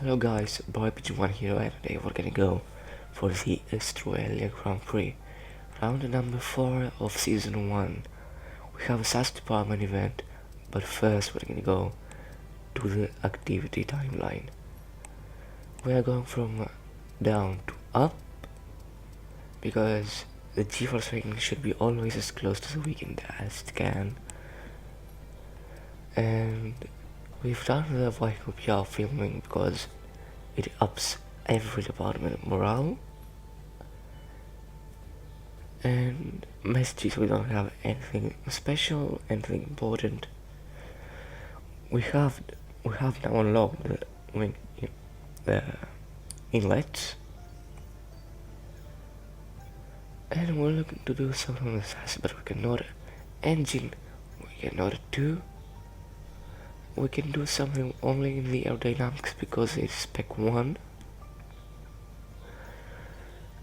Hello guys, Boy PG1 here, and today we're gonna go for the Australia Grand Prix, round number 4 of season 1. We have a SAS department event, but first we're gonna go to the activity timeline. We are going from down to up, because the GeForce rating should be always as close to the weekend as it can. And we've done the YQPR filming because it ups every department morale. And messages, we don't have anything special, anything important. We have now unlocked the inlets, and we're looking to do something on the SAS, but we cannot engine, we cannot do. We can do something only in the aerodynamics because it's spec 1.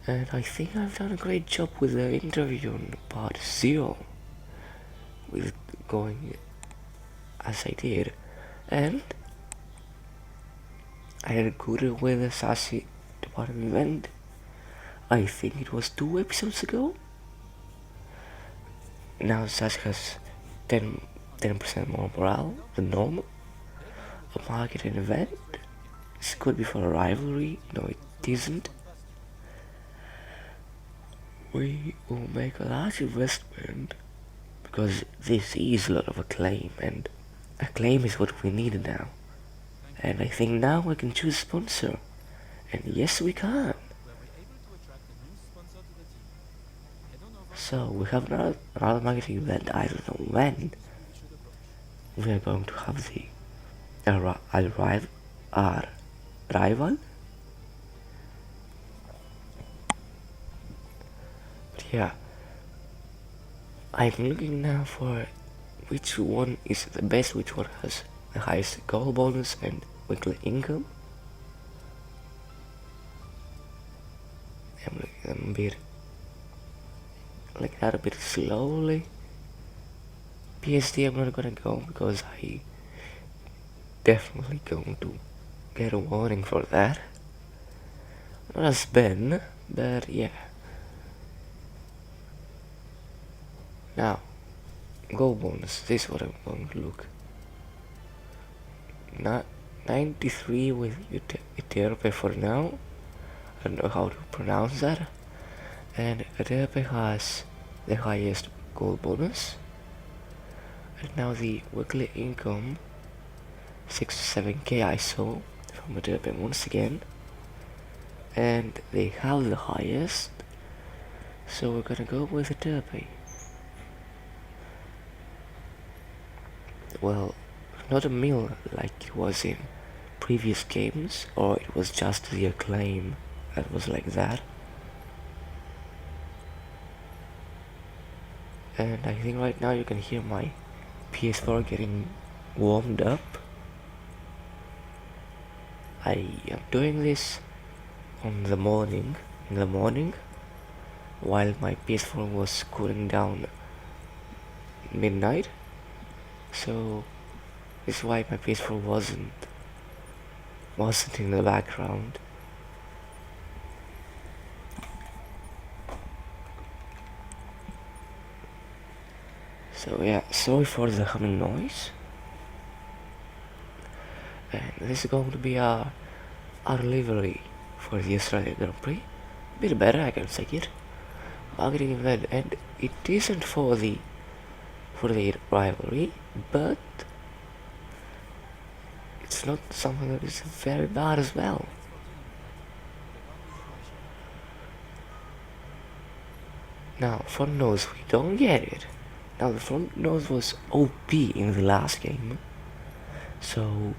And I think I've done a great job with the interview on part 0, with going as I did, and I had good with the Sassy department event. I think it was 2 episodes ago. Now Sassy has 10% more morale than normal. A marketing event. This could be for a rivalry. No, it isn't. We will make a large investment because this is a lot of acclaim, and acclaim is what we need now. And I think now we can choose sponsor. And yes, we can. So we have another marketing event. I don't know when we are going to have the rival. But yeah, I'm looking now for which one is the best, which one has the highest goal bonus and weekly income. I'm looking a bit like that, a bit slowly. PSD I'm not gonna go because I definitely going to get a warning for that. Not as Ben, but yeah. Now, goal bonus, this is what I'm going to look. 93 with Eterpe for now. I don't know how to pronounce that. And Eterpe has the highest goal bonus. And now the weekly income, 6 to 7k I saw from Eterpe once again. And they have the highest. So we're gonna go with Eterpe. Well, not a mill like it was in previous games, or it was just the acclaim that was like that. And I think right now you can hear my PS4 getting warmed up. I am doing this in the morning, while my PS4 was cooling down midnight. So this is why my PS4 wasn't in the background. So yeah, sorry for the humming noise. And this is going to be our livery for the Australian Grand Prix. A bit better, I can say it. Marketing event, and it isn't for the rivalry, but it's not something that is very bad as well. Now, front nose, we don't get it. Now, the front nose was OP in the last game, so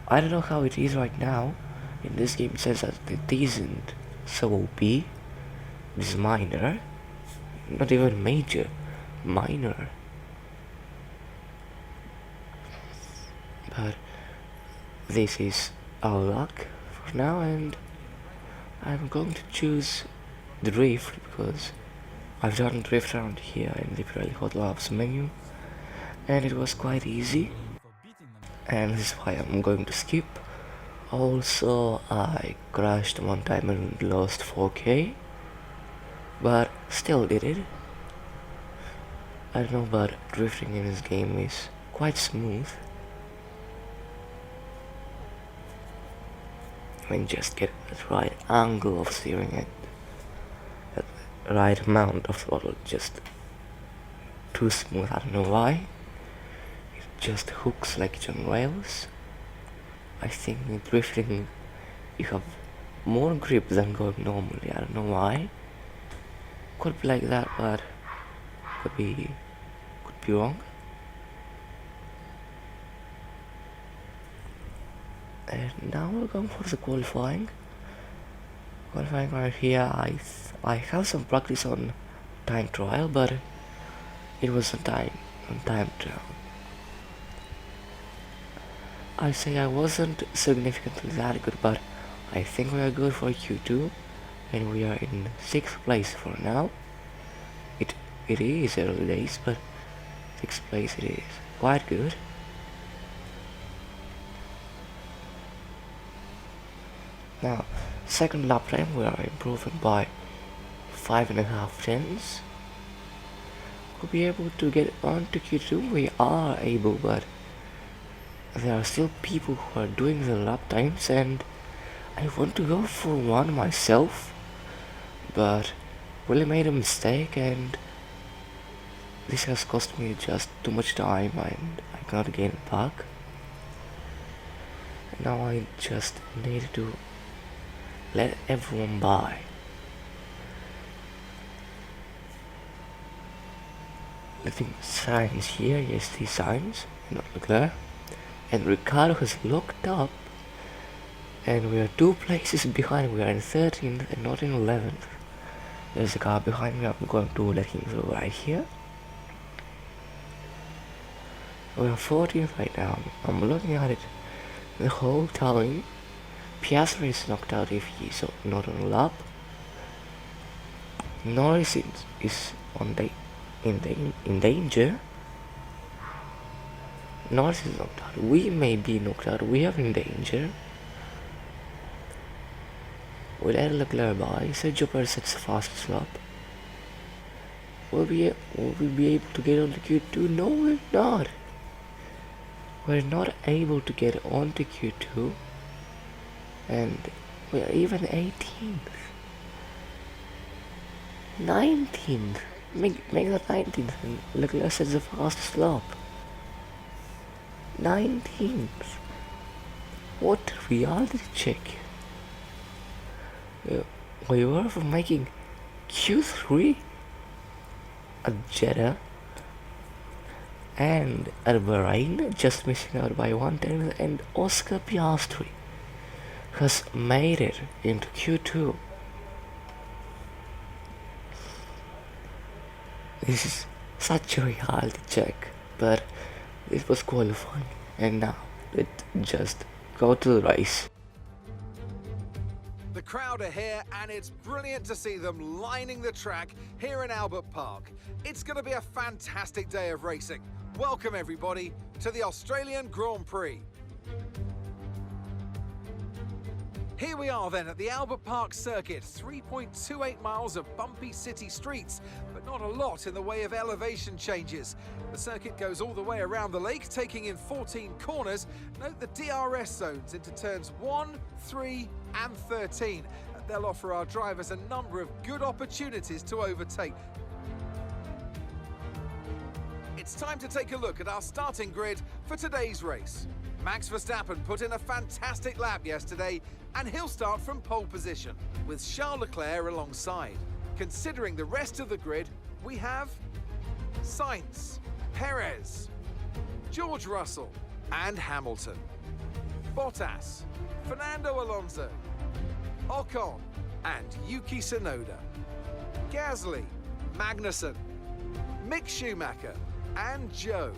I don't know how it is right now. In this game it says that it isn't so OP. It is minor, not even major, minor. But this is our luck for now, and I'm going to choose drift because I've done drift around here in the Pirelli Hot Labs menu, and it was quite easy, and this is why I'm going to skip Also, I crashed one time and lost 4K, but still did it. I don't know, but drifting in this game is quite smooth. When you just get the right angle of steering and the right amount of throttle, just too smooth. I don't know why. It just hooks like it's on rails. I think in drifting you have more grip than going normally. I don't know why. Could be like that, but could be wrong. And now we're going for the qualifying. Qualifying right here. I have some practice on time trial, but it was on time trial. I say I wasn't significantly that good, but I think we are good for Q2, and we are in 6th place for now. It is early days, but 6th place it is quite good. Now, second lap time we are improving by 5.5 tenths. We'll be able to get on to Q2. We are able, but there are still people who are doing the lap times, and I want to go for one myself, but really made a mistake, and this has cost me just too much time and I cannot gain it back. Now I just need to let everyone by. Letting Sainz here, yes, these Sainz, not Leclerc. And Ricciardo has locked up, and we are 2 places behind. We are in 13th and not in 11th. There's a car behind me. I'm going to let him through right here. We are 14th right now. I'm looking at it the whole time. Piastri is knocked out if he's not on a lap. Norris is in danger. Norris is knocked out. We may be knocked out. We are in danger. We'll let Leclerc by. Sergio Perez sets the fastest lap. Will we be able to get on to Q2? No, we're not. We're not able to get on to Q2. And we're even 18th. 19th. Make that 19th. And Leclerc sets the fastest lap. 19th. What reality check? We were for making Q3 at Jeddah and at Bahrain, just missing out by 1/10, and Oscar Piastri has made it into Q2. This is such a reality check, but this was qualifying, and now let's just go to the race. The crowd are here, and it's brilliant to see them lining the track here in Albert Park. It's going to be a fantastic day of racing. Welcome everybody to the Australian Grand Prix. Here we are then at the Albert Park circuit, 3.28 miles of bumpy city streets, but not a lot in the way of elevation changes. The circuit goes all the way around the lake, taking in 14 corners. Note the DRS zones into turns 1, 3 and 13. They'll offer our drivers a number of good opportunities to overtake. It's time to take a look at our starting grid for today's race. Max Verstappen put in a fantastic lap yesterday, and he'll start from pole position, with Charles Leclerc alongside. Considering the rest of the grid, we have Sainz, Perez, George Russell and Hamilton, Bottas, Fernando Alonso, Ocon and Yuki Tsunoda, Gasly, Magnussen, Mick Schumacher and Joe,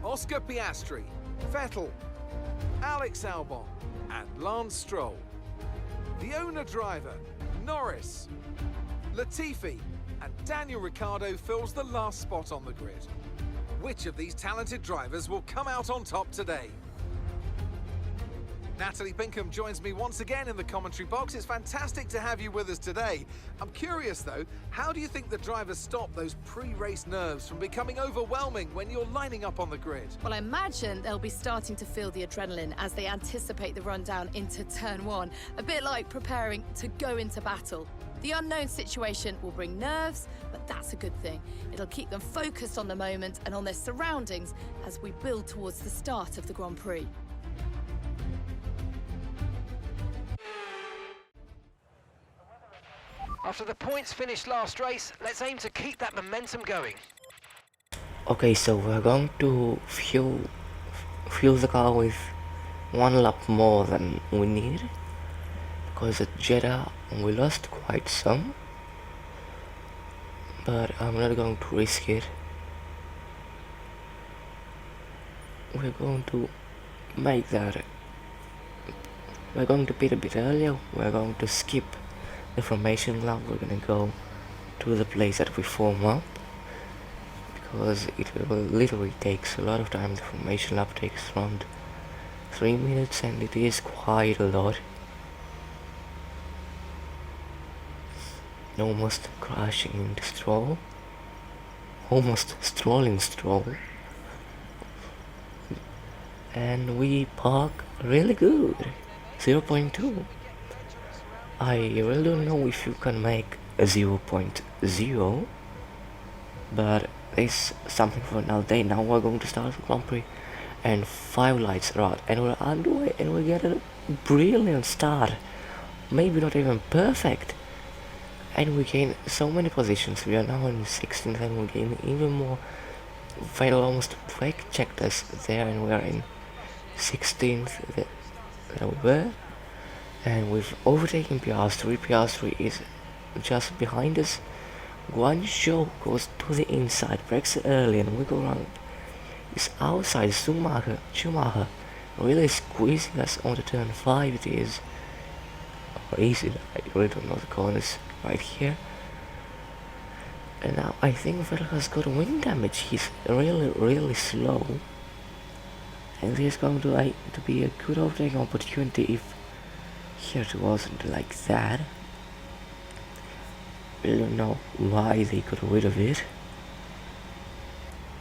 Oscar Piastri, Vettel, Alex Albon and Lance Stroll. The owner driver, Norris, Latifi and Daniel Ricciardo fills the last spot on the grid. Which of these talented drivers will come out on top today? Natalie Pinkham joins me once again in the commentary box. It's fantastic to have you with us today. I'm curious though, how do you think the drivers stop those pre-race nerves from becoming overwhelming when you're lining up on the grid? Well, I imagine they'll be starting to feel the adrenaline as they anticipate the rundown into turn one, a bit like preparing to go into battle. The unknown situation will bring nerves, but that's a good thing. It'll keep them focused on the moment and on their surroundings as we build towards the start of the Grand Prix. After the points finished last race, let's aim to keep that momentum going. Okay, so we're going to fuel the car with one lap more than we need, because at Jeddah we lost quite some, but I'm not going to risk it. We're going to make that. We're going to pit a bit earlier. We're going to skip the formation lap. We're gonna go to the place that we form up, because it literally takes a lot of time. The formation lap takes around 3 minutes and it is quite a lot. Almost crashing into Stroll, almost strolling Stroll, and we park really good, 0.2. I really don't know if you can make a 0.0, but it's something for another day. Now we're going to start the Grand Prix, and 5 lights are out, and we're underway, and we get a brilliant start. Maybe not even perfect, and we gain so many positions. We are now in 16th, and we gain even more. Vettel almost brake checked us there, and we are in 16th. There we were. And we've overtaken Piastri. Piastri is just behind us. Guan Yu goes to the inside, brakes early, and we go around. It's outside. Schumacher really squeezing us onto turn 5. It is. Or is it? I really don't know the corners right here. And now I think Vettel has got wind damage. He's really slow. And there's going to be a good overtaking opportunity if here it wasn't like that. We don't know why they got rid of it,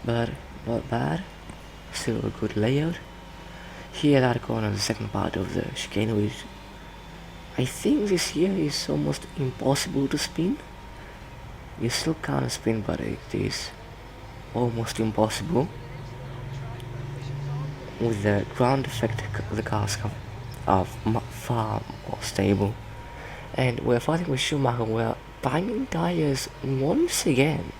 but not bad. Still a good layout. Here that corner, the second part of the chicane, which I think this year is almost impossible to spin. You still can't spin, but it is almost impossible. With the ground effect, the cars are far more stable, and we're fighting with Schumacher. We're banging tires once again.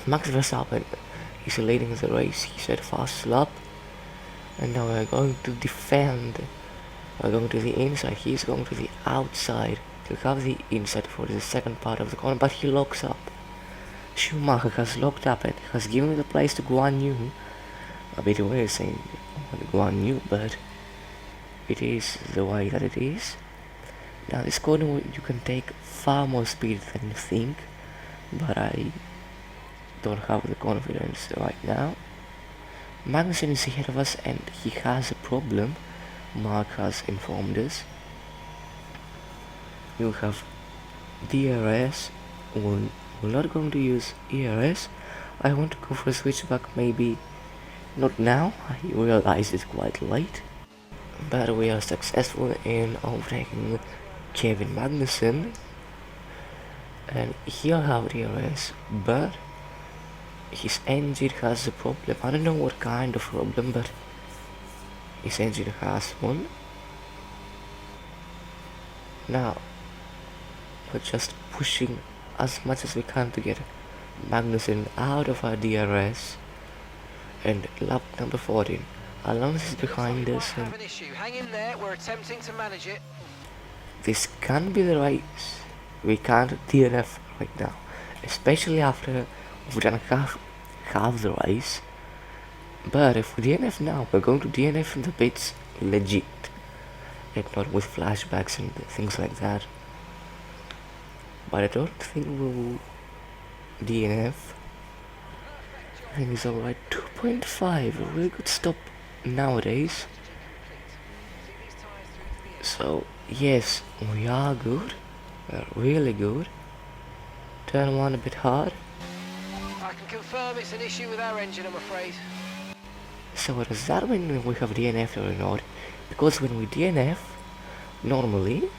Max Verstappen is leading the race. He's at fast lap, and now we're going to defend. We're going to the inside. He's going to the outside to have the inside for the second part of the corner, but he locks up. Schumacher has locked up and has given the place to Guan Yu. A bit weird saying Guan Yu, but it is the way that it is. Now this corner you can take far more speed than you think, but I don't have the confidence right now. Magnussen is ahead of us and he has a problem. Mark has informed us. You have DRS. We're not going to use ERS. I want to go for a switchback, maybe not now. I realized it quite late. But we are successful in overtaking Kevin Magnussen, and he'll have DRS, but his engine has a problem. I don't know what kind of problem, but his engine has one. Now we're just pushing as much as we can to get Magnussen out of our DRS, and lap number 14. Alonso is behind us, and hang in there. We're attempting to manage it. This can't be the race. We can't DNF right now, especially after we've done half the race. But if we DNF now, we're going to DNF in the pits legit, and not with flashbacks and things like that. But I don't think we'll DNF. I think it's alright. 2.5, a really good stop nowadays. So yes, we are good. We're really good. Turn 1 a bit hard. I can confirm it's an issue with our engine, I'm afraid. So does that mean we have DNF or not? Because when we DNF, normally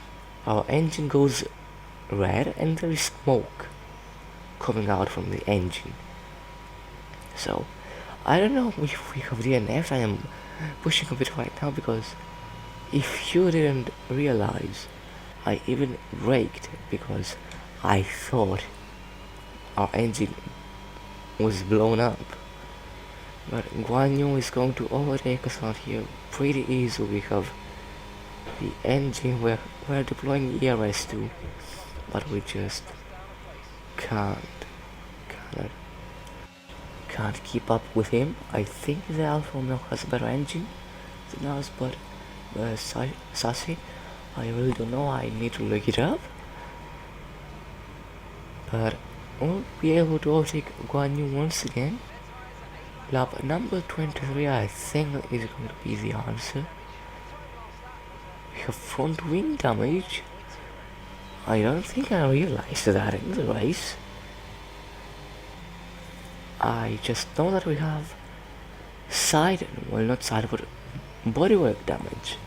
our engine goes red and there is smoke coming out from the engine. So I don't know if we have DNF. I am pushing a bit right now because if you didn't realize, I even braked because I thought our engine was blown up. But Guan Yu is going to overtake us out here pretty easy. We have the engine, we're deploying ERS too, but we just can't keep up with him. I think the Alfa Romeo has a better engine than us, but Sassy, I really don't know. I need to look it up. But we'll be able to overtake Guan Yu once again. Lap number 23, I think, is going to be the answer. We have front wing damage. I don't think I realized that in the race. I just know that we have not side, but bodywork damage,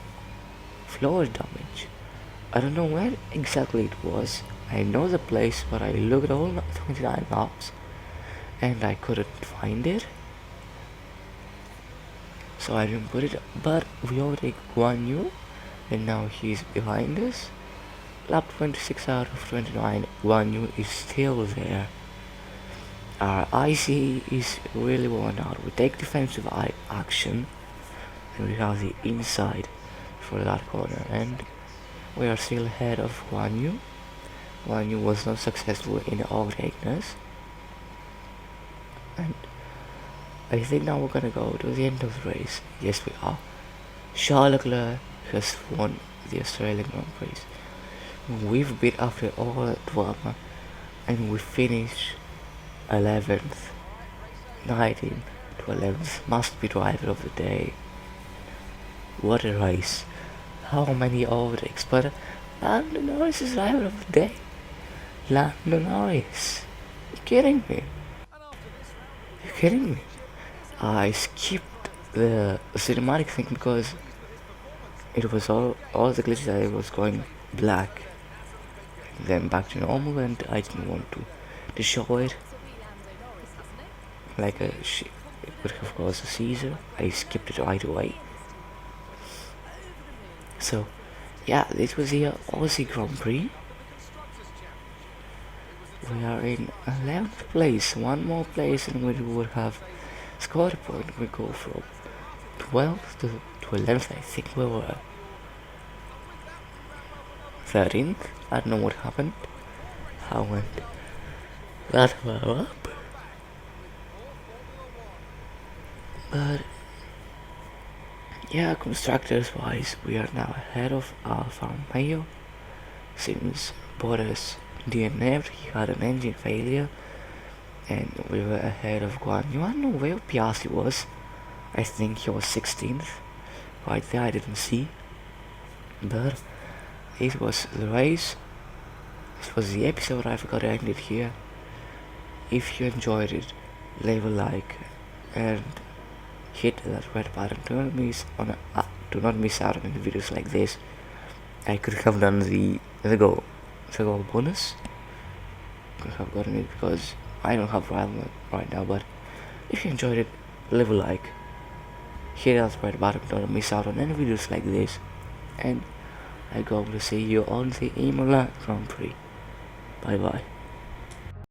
floor damage. I don't know where exactly it was. I know the place, but I looked all 29 laps and I couldn't find it. So I didn't put it, but we overtake Guan Yu and now he's behind us. Lap 26 out of 29, Guan Yu is still there. Our IC is really worn out. We take defensive action and we have the inside for that corner and we are still ahead of Guan Yu. Guan Yu was not successful in overtaking us. And I think now we're gonna go to the end of the race. Yes, we are. Charles Leclerc has won the Australian Grand Prix. We've beat after all that drama and we finish 11th, 19th to 11th. Must be driver of the day. What a race. How many overtakes, but Lando Norris is driver of the day. Lando Norris. You're kidding me. You're kidding me. I skipped the cinematic thing because it was all the glitches that it was going black, then back to normal, and I didn't want to show it like it would have caused a Caesar. I skipped it right away. So yeah, this was the Aussie Grand Prix. We are in 11th place, one more place and we would have scored a point. We go from 12th to 11th. I think we were 13th. I don't know what happened. How went that far up? But yeah, constructors wise, we are now ahead of Alfa Romeo since Bottas DNF'd. He had an engine failure. And we were ahead of Guan Yu. I don't know where Piastri was. I think he was 16th. Right there, I didn't see. But it was the race. This was the episode. I forgot to end it here. If you enjoyed it, leave a like and hit that red button. Do not miss out on any videos like this. I could have done the goal bonus. Could have gotten it because I don't have Rival right now, but if you enjoyed it, leave a like, hit that red button, don't miss out on any videos like this, and I'm going to see you on the Imola Grand Prix. Bye bye.